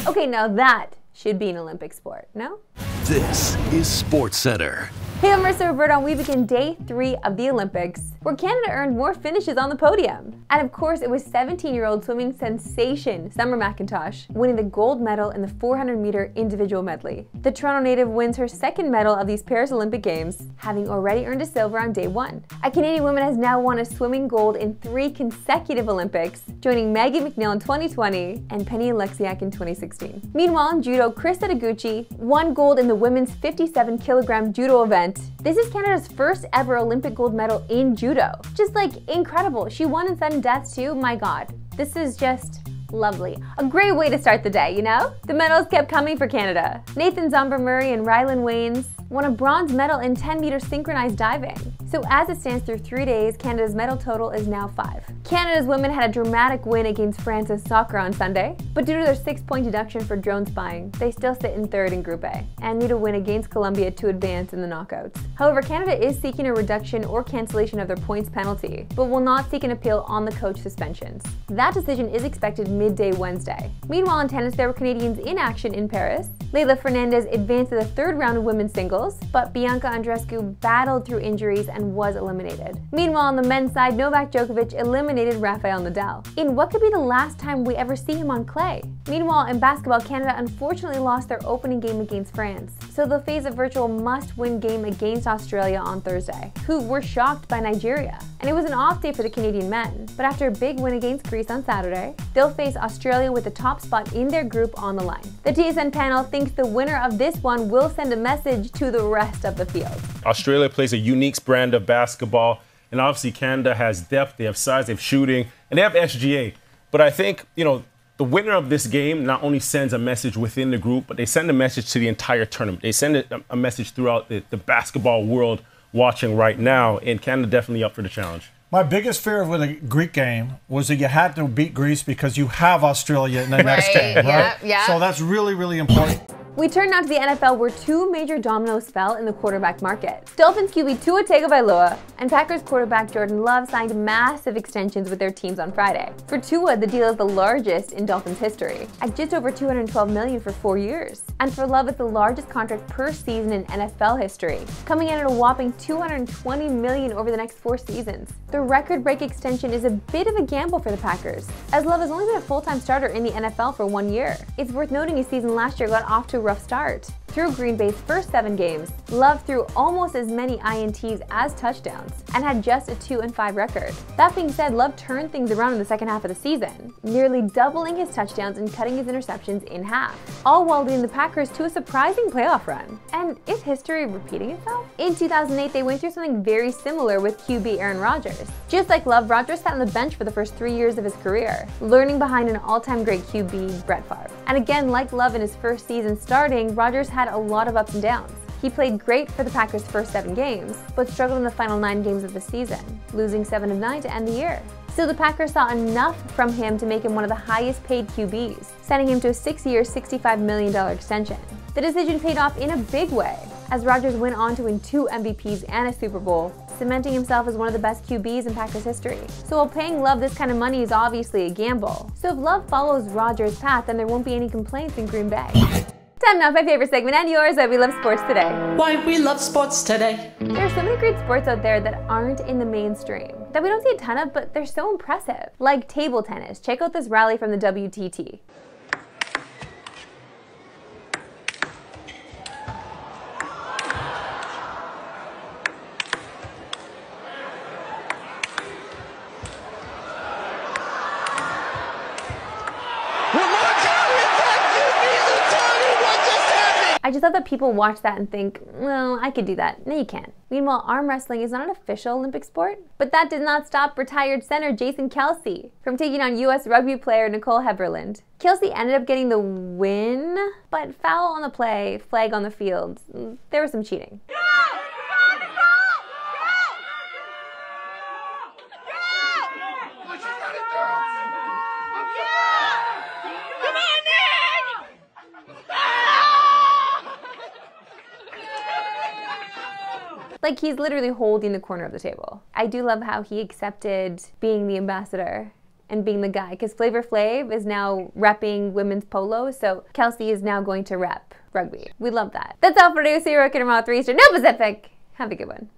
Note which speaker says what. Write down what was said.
Speaker 1: Okay, now that should be an Olympic sport, no?
Speaker 2: This is SportsCenter.
Speaker 1: Hey, I'm Marissa Roberto, and we begin day 3 of the Olympics, where Canada earned more finishes on the podium. And of course, it was 17-year-old swimming sensation Summer McIntosh winning the gold medal in the 400-meter individual medley. The Toronto native wins her second medal of these Paris Olympic Games, having already earned a silver on day 1. A Canadian woman has now won a swimming gold in 3 consecutive Olympics, joining Maggie McNeil in 2020 and Penny Alexiak in 2016. Meanwhile, in judo, Chris Sadaguchi won gold in the women's 57-kilogram judo event. This is Canada's first ever Olympic gold medal in judo. Just like incredible. She won in sudden death too. My God, this is just lovely. A great way to start the day, you know? The medals kept coming for Canada. Nathan Zomber-Murray and Rylan Waynes won a bronze medal in 10-meter synchronized diving. So as it stands through 3 days, Canada's medal total is now 5. Canada's women had a dramatic win against France in soccer on Sunday, but due to their 6-point deduction for drone spying, they still sit in 3rd in Group A and need a win against Colombia to advance in the knockouts. However, Canada is seeking a reduction or cancellation of their points penalty, but will not seek an appeal on the coach suspensions. That decision is expected midday Wednesday. Meanwhile, in tennis, there were Canadians in action in Paris. Leylah Fernandez advanced to the 3rd round of women's singles, but Bianca Andreescu battled through injuries and was eliminated. Meanwhile, on the men's side, Novak Djokovic eliminated Rafael Nadal in what could be the last time we ever see him on clay. Meanwhile, in basketball, Canada unfortunately lost their opening game against France, so they'll face a virtual must-win game against Australia on Thursday, who were shocked by Nigeria. And it was an off day for the Canadian men, but after a big win against Greece on Saturday, they'll face Australia with the top spot in their group on the line. The TSN panel thinks the winner of this one will send a message to the rest of the field.
Speaker 3: Australia plays a unique brand of basketball, and obviously Canada has depth, they have size, they have shooting, and they have SGA. But I think, the winner of this game not only sends a message within the group, but they send a message to the entire tournament. They send a message throughout the basketball world watching right now, and Canada definitely up for the challenge.
Speaker 4: My biggest fear with a Greek game was that you had to beat Greece because you have Australia in the next game, right?
Speaker 5: Yeah.
Speaker 4: So that's really, really important.
Speaker 1: We turn now to the NFL, where 2 major dominoes fell in the quarterback market. Dolphins QB Tua Tagovailoa and Packers quarterback Jordan Love signed massive extensions with their teams on Friday. For Tua, the deal is the largest in Dolphins history, at just over $212 million for 4 years. And for Love, it's the largest contract per season in NFL history, coming in at a whopping $220 million over the next 4 seasons. The record-break extension is a bit of a gamble for the Packers, as Love has only been a full-time starter in the NFL for 1 year. It's worth noting his season last year got off to a rough start. Through Green Bay's first 7 games, Love threw almost as many INTs as touchdowns and had just a 2-5 record. That being said, Love turned things around in the second half of the season, nearly doubling his touchdowns and cutting his interceptions in half, all while leading the Packers to a surprising playoff run. And is history repeating itself? In 2008, they went through something very similar with QB Aaron Rodgers. Just like Love, Rodgers sat on the bench for the first 3 years of his career, learning behind an all-time great QB, Brett Favre. And again, like Love in his first season starting, Rodgers had a lot of ups and downs. He played great for the Packers' first 7 games, but struggled in the final 9 games of the season, losing 7 of 9 to end the year. Still, the Packers saw enough from him to make him one of the highest paid QBs, sending him to a 6-year, $65 million extension. The decision paid off in a big way, as Rodgers went on to win 2 MVPs and a Super Bowl, cementing himself as one of the best QBs in Packers history. So while paying Love this kind of money is obviously a gamble, so if Love follows Rodgers' path, then there won't be any complaints in Green Bay. Time now for my favorite segment and yours, Why We Love Sports Today.
Speaker 6: Why we love sports today.
Speaker 1: There are so many great sports out there that aren't in the mainstream, that we don't see a ton of, but they're so impressive. Like table tennis. Check out this rally from the WTT. I just thought that people watch that and think, well, I could do that. No, you can't. Meanwhile, arm wrestling is not an official Olympic sport, but that did not stop retired center Jason Kelce from taking on U.S. rugby player Nicole Heberland. Kelce ended up getting the win, but foul on the play, flag on the field. There was some cheating. Like, he's literally holding the corner of the table. I do love how he accepted being the ambassador and being the guy, because Flavor Flav is now repping women's polo, so Kelce is now going to rep rugby. We love that. That's all for today. See you working tomorrow 3 Eastern, no Pacific. Have a good one.